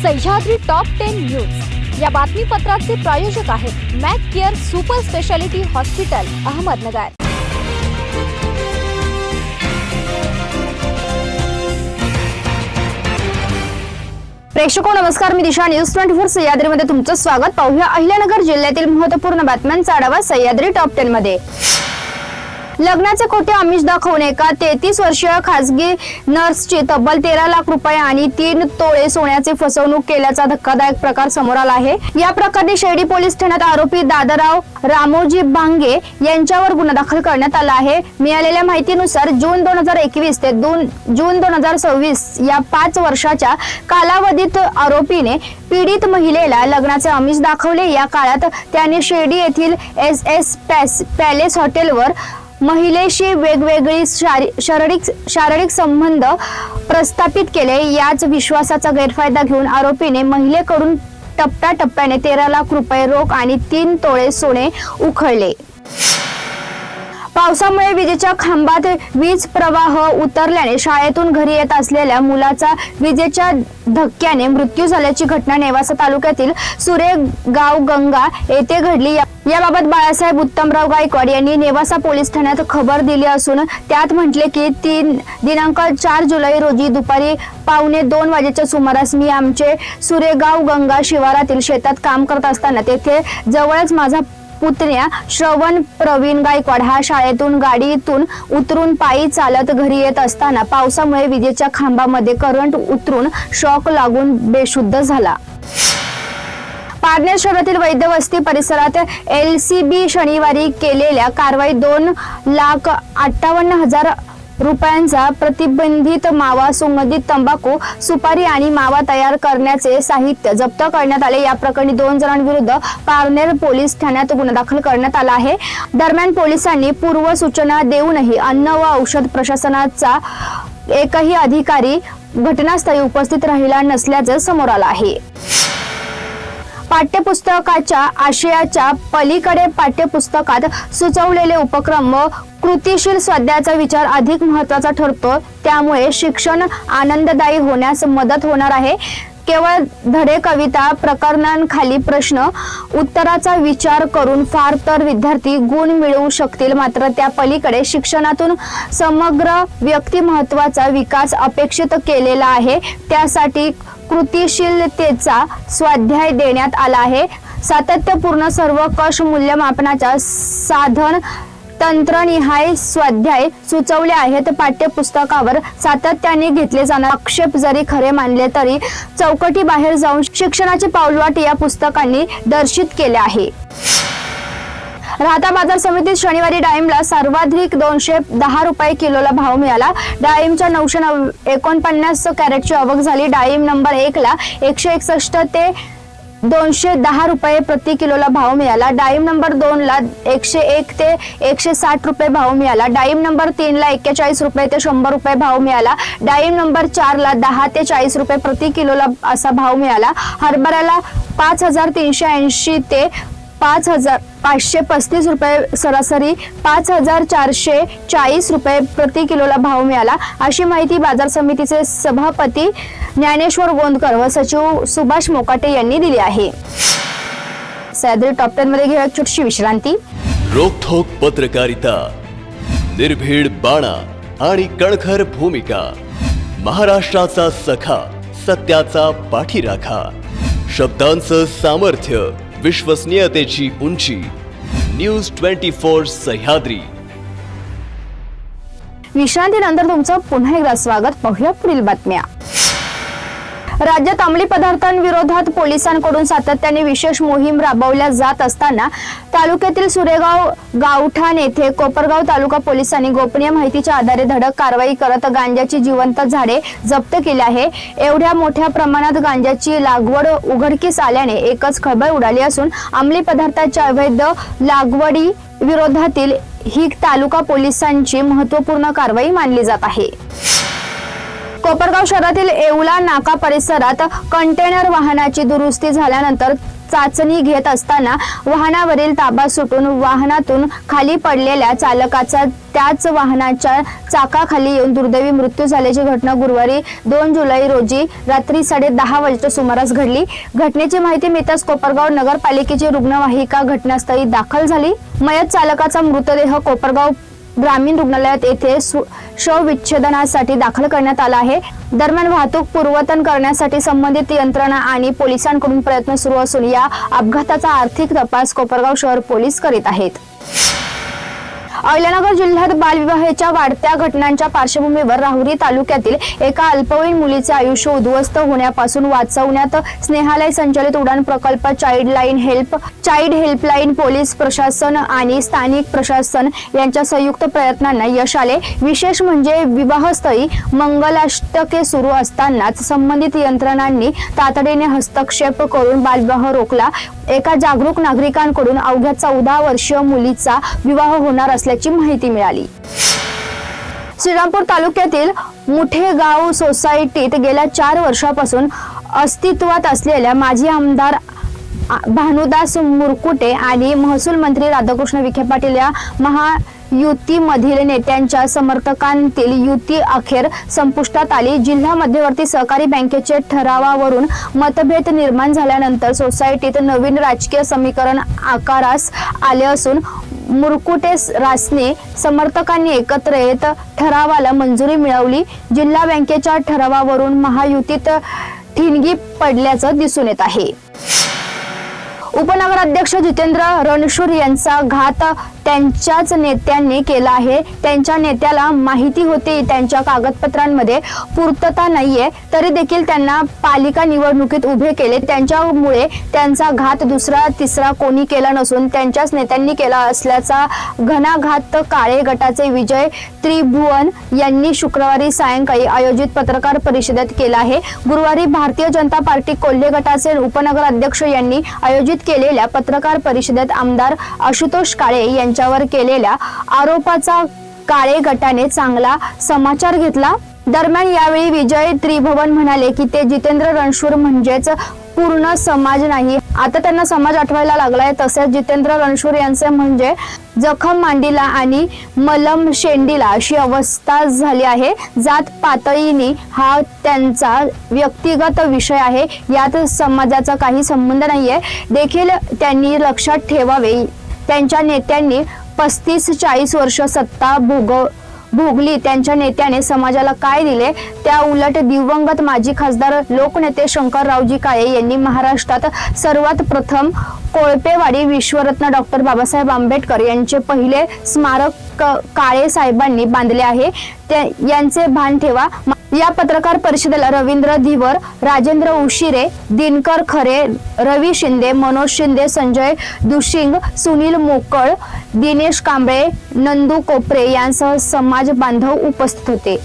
Sahyadri top 10 news या बातमीपत्राचे प्रायोजक आहेत Mac Care Super Speciality Hospital Ahmednagar. प्रेक्षको नमस्कार, मी दिशा न्यूज 24 सह्याद्रीमध्ये तुमचं स्वागत। पाहूया अहिल्यानगर जिल्ह्यातील महत्त्वपूर्ण बातम्यांचा आढावा सह्याद्री टॉप 10 मध्ये। लग्नाचे खोटे आमिष दाखवून एका 33 वर्षीय खासगी नर्सची तब्बल 13 लाख रुपये आणि 3 तोळे सोन्याची फसवणूक केल्याचा धक्कादायक प्रकार समोर आला आहे। या प्रकरणी शेर्डी पोलीस ठाण्यात आरोपी दादाराव रामोजी बांगे यांच्यावर गुन्हा दाखल करण्यात आला आहे। मिळालेल्या माहितीनुसार जून 2021 ते जून 2026 या 5 वर्षाच्या कालावधीत आरोपीने पीडित महिलेला लग्नाचे आमिष दाखवले। या काळात त्याने शेर्डी येथील SS पॅलेस हॉटेलवर महिलेशी वेगवेगळी शारीरिक संबंध प्रस्थापित केले। याच विश्वासाचा गैरफायदा घेऊन आरोपीने महिलेकडून टप्प्याटप्प्याने 13 लाख रुपये रोख आणि 3 तोळे सोने उखळले। पावसामुळे विजेच्या खांबात वीज प्रवाह उतरल्याने शाळेतून घरी येत असलेल्या मुलाचा विजेच्या धक्क्याने मृत्यू झाल्याची घटना नेवासा तालुक्यातील सुरेगाव गंगा येथे घडली। याबाबत बाळासाहेब उत्तमराव गायकवाड यांनी नेवासा पोलीस ठाण्यात खबर दिली असून त्यात म्हटले की दिनांक 4 जुलै रोजी दुपारी 1:15 वाजेच्या सुमारास मी आमचे सुरेगाव गंगा शिवारातील शेतात काम करत असताना तेथे जवळच माझा पुतण्या श्रवण प्रवीण गायकवाड हा शाळेतून गाडीतून उतरून पायी चालत घरी येत असताना पावसामुळे विजेच्या खांबामध्ये करंट उतरून शॉक लागून बेशुद्ध झाला। पारनेर शहरातील वैद्यवस्ती परिसरात LCB शनिवारी केलेल्या कारवाईत 2,58,000 रुपयांचा प्रतिबंधित मावा, सुगंधित तंबाखू, सुपारी आणि मावा तयार करण्याचे साहित्य जप्त करण्यात आले। या प्रकरणी 2 जणांविरुद्ध पारनेर पोलीस ठाण्यात गुन्हा दाखल करण्यात आला आहे। दरम्यान पोलिसांनी पूर्व सूचना देऊनही अन्न व औषध प्रशासनाचा एकही अधिकारी घटनास्थळी उपस्थित राहिला नसल्याचे समोर आलं आहे। पाठ्यपुस्तकाच्या आशयाच्या पलीकडे पाठ्यपुस्तकात सुचवलेले उपक्रम व कृतीशील स्वाध्यायाचा विचार अधिक महत्त्वाचा ठरतो। त्यामुळे शिक्षण आनंददायी होण्यास मदत होणार आहे। केवळ धडे, कविता, प्रकरणांखाली प्रश्न उत्तराचा विचार करून फार तर विद्यार्थी गुण मिळवू शकतील, मात्र त्या पलीकडे शिक्षणातून समग्र व्यक्तिमत्त्वाचा विकास अपेक्षित केलेला आहे। त्यासाठी कृतीशीलतेचा स्वाध्याय देण्यात आला आहे। सातत्यपूर्ण सर्वकष मूल्यमापनाच्या साधन तंत्रनिहाय स्वाध्याय सुचवले आहेत। पाठ्यपुस्तकावर सातत्याने घेतले जाणारे आक्षेप जरी खरे मानले तरी चौकटी बाहेर जाऊन शिक्षणाची पाऊलवाट या पुस्तकांनी दर्शित केले आहे। राहता बाजार समितीत शनिवारी डाळिंबला सर्वाधिक 210 रुपये किलोला भाव मिळाला। डाळिंबच्या 949 कॅरेटची आवक झाली। डाळिंब नंबर 1 ला 161 ते 210 रुपये प्रति किलोला भाव मिळाला। डाळिंब नंबर 2 ला 101 ते 160 रुपये भाव मिळाला। डाळिंब नंबर 3 ला 41 रुपये ते 100 रुपये भाव मिळाला। डाळिंब नंबर 4 ला 10 ते 40 रुपये प्रति किलोला असा भाव मिळाला। हरभऱ्याला 5,380 ते 5,535 रुपये सरासरी 5,440 रुपये प्रति किलोला भाव मिळाला, अशी माहिती बाजार समितीचे सभापती ज्ञानेश्वर गोंदकर व सचिव सुभाष मोकाटे यांनी दिली आहे। सह्याद्री टॉप 10 मध्ये घेऊया छोटीशी विश्रांती। रोखोक पत्रकारिता, निर्भीड बाणा आणि कणखर भूमिका, महाराष्ट्राचा सखा, सत्याचा पाठीराखा, शब्दांचं सामर्थ्य, विश्वसनीयतेची उंची, न्यूज 24 सह्याद्री। विश्रांतीनंतर तुमचं पुन्हा एकदा स्वागत। पाहूया पुढील बातम्या। राज्यात अंमली पदार्थांविरोधात पोलिसांकडून सातत्याने विशेष मोहीम राबवल्या जात असताना तालुक्यातील सुरेगाव गावठाण येथे कोपरगाव तालुका पोलिसांनी गोपनीय माहितीच्या आधारे धडक कारवाई करत गांजाची जिवंत झाडे जप्त केली आहे। एवढ्या मोठ्या प्रमाणात गांजाची लागवड उघडकीस आल्याने एकच खळबळ उडाली असून अंमली पदार्थाच्या अवैध लागवडी विरोधातील ही तालुका पोलिसांची महत्त्वपूर्ण कारवाई मानली जात आहे। कोपरगाव शहरातील येवला नाका परिसरात कंटेनर वाहनाची दुरुस्ती झाल्यानंतर चाचणी घेत असताना वाहनावरील ताबा सुटून वाहनातून खाली पडलेल्या चालकाचा त्याच वाहनाच्या चाकाखाली येऊन दुर्दैवी मृत्यू झाल्याची घटना गुरुवारी 2 जुलै रोजी रात्री 10:30 वाजेच्या सुमारास घडली. घटनेची माहिती मिळताच कोपरगाव नगरपालिकेची रुग्णवाहिका घटनास्थळी दाखल झाली. मयत चालकाचा मृतदेह कोपरगाव ग्रामीण रुग्णालयात येथे शवविच्छेदनासाठी दाखल करण्यात आला आहे. दरम्यान वाहतूक पूर्वतन करण्यासाठी संबंधित यंत्रणा आणि पोलिसांकडून प्रयत्न सुरू असून या अपघाताचा आर्थिक तपास कोपरगाव शहर पोलीस करीत आहेत. अहिल्यानगर जिल्ह्यात बालविवाहाच्या वाढत्या घटनांच्या पार्श्वभूमीवर राहुरी तालुक्यातील एका अल्पवयीन मुलीचे आयुष्य उद्ध्वस्त होण्यापासून वाचवण्यात स्नेहालय संचलित उडान प्रकल्प चाइल्ड हेल्पलाईन पोलीस प्रशासन आणि स्थानिक प्रशासन यांच्या संयुक्त प्रयत्नांना यश आले. विशेष म्हणजे विवाहस्थळी मंगलाष्टके सुरू असतानाच संबंधित यंत्रणांनी तातडीने हस्तक्षेप करून बालविवाह रोखला. एका जागरूक नागरिकांकडून अवघ्या 14 वर्षीय मुलीचा विवाह होणार असल्याची माहिती मिळाली. श्रीरामपूर तालुक्यातील मुठेगाव सोसायटीत गेल्या 4 वर्षापासून अस्तित्वात असलेल्या माजी आमदार भानुदास मुरकुटे आणि महसूल मंत्री राधाकृष्ण विखे पाटील या महायुतीमधील नेत्यांच्या समर्थकांतील युती अखेर संपुष्टात आली. जिल्हा मध्यवर्ती सहकारी बँकेचे ठरावावरून मतभेद निर्माण झाल्यानंतर सोसायटीत नवीन राजकीय समीकरण आकारास आले असून मुरकुटे रासने समर्थकांनी एकत्र येत ठरावाला मंजुरी मिळवली. जिल्हा बँकेच्या ठरावावरून महायुतीत ठिणगी पडल्याचं दिसून येत आहे. उपनगराध्यक्ष जितेंद्र रणशूर यांचा घात त्यांच्याच नेत्यांनी केला आहे. त्यांच्या नेत्याला माहिती होती त्यांच्या कागदपत्रांमध्ये पूर्तता नाहीये, तरी देखील त्यांना पालिका निवडणुकीत उभे केले. त्यांच्यामुळे त्यांचा घात दुसरा तिसरा कोणी केला नसून त्यांच्याच नेत्यांनी केला असल्याचा घणाघात काळे गटाचे विजय त्रिभुवन यांनी शुक्रवारी सायंकाळी आयोजित पत्रकार परिषदेत केला आहे. गुरुवारी भारतीय जनता पार्टी कोल्हे गटाचे उपनगराध्यक्ष यांनी आयोजित केलेल्या पत्रकार परिषदेत आमदार आशुतोष काळे यांच्यावर केलेल्या आरोपाचा काळे गटाने चांगला समाचार घेतला. दरम्यान यावेळी विजय त्रिभुवन म्हणाले की ते जितेंद्र रणशूर म्हणजेच पूर्ण समाज नाही, आता त्यांना समाज आठवायला लागलाय. तसेच जितेंद्र रणशूर यांचे म्हणजे जखम मांडीला आणि मलम शेंडीला अशी अवस्था झाली आहे. जात पातळीने हा त्यांचा व्यक्तिगत विषय आहे, यात समाजाचा काही संबंध नाहीये देखील त्यांनी लक्षात ठेवावे. त्यांच्या नेत्यांनी 35-40 वर्ष सत्ता भोगली. त्यांच्या नेत्याने समाजाला काय दिले? त्या उलट दिवंगत माजी खासदार लोकनेते शंकररावजी काळे यांनी महाराष्ट्रात सर्वात प्रथम कोळपेवाडी विश्वरत्न डॉक्टर बाबासाहेब आंबेडकर यांचे पहिले स्मारक काळे साहेबांनी बांधले आहे. यांचे भान ठेवा. या पत्रकार परिषदेला रवींद्र धीवर, राजेंद्र उशिरे, दिनकर खरे, रवी शिंदे, मनोज शिंदे, संजय दुशिंग, सुनील मोकळ, दिनेश कांबळे, नंदू कोपरे यांसह समाज बांधव उपस्थित होते.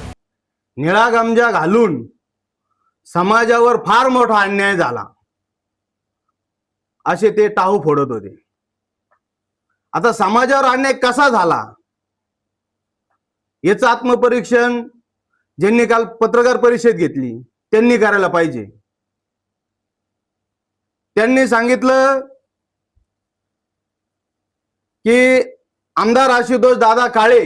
निळा गमजा घालून समाजावर फार मोठा अन्याय झाला असे ते टाहू फोडत होते. आता समाजावर अन्याय कसा झाला याचं आत्मपरीक्षण ज्यांनी काल पत्रकार परिषद घेतली त्यांनी करायला पाहिजे. त्यांनी सांगितलं की आमदार आशुतोष दादा काळे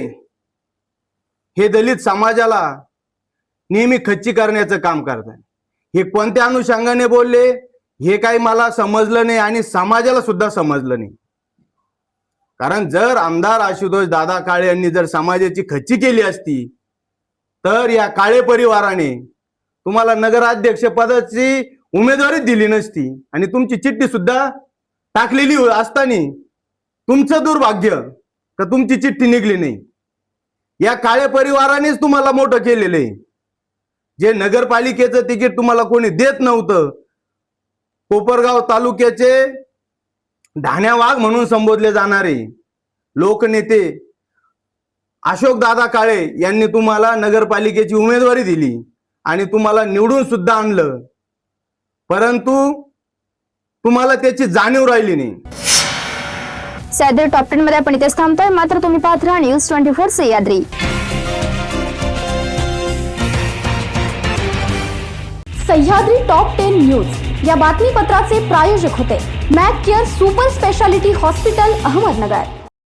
हे दलित समाजाला नेहमी खच्ची करण्याचं काम करतात. हे कोणत्या अनुषंगाने बोलले हे काही मला समजलं नाही आणि समाजाला सुद्धा समजलं नाही. कारण जर आमदार आशुतोष दादा काळे यांनी जर समाजाची खच्ची केली असती तर या काळे परिवाराने तुम्हाला नगराध्यक्ष पदाची उमेदवारी दिली नसती आणि तुमची चिठ्ठी सुद्धा टाकलेली असताना तुमचं दुर्भाग्य का तुमची चिठ्ठी निघली नाही. या काळे परिवारानेच तुम्हाला मोठं केलेलं आहे. जे नगरपालिकेचं तिकीट तुम्हाला कोणी देत नव्हतं, कोपरगाव तालुक्याचे धान्या वाघ म्हणून संबोधले जाणारे लोकनेते अशोक दादा काळे यांनी तुम्हाला नगरपालिकेची उमेदवारी दिली आणि तुम्हाला निवडून सुद्धा आणलं, परंतु तुम्हाला त्याची जाणीव राहिली नाही. सह्याद्री टॉप 10 मध्ये आपण इथेच थांबतोय. मात्र तुम्ही पाहत राहा news 24 Sahyadri. Sahyadri top 10 news या बातमीपत्राचे प्रायोजक होते Mac Care Super Speciality Hospital, Ahmednagar.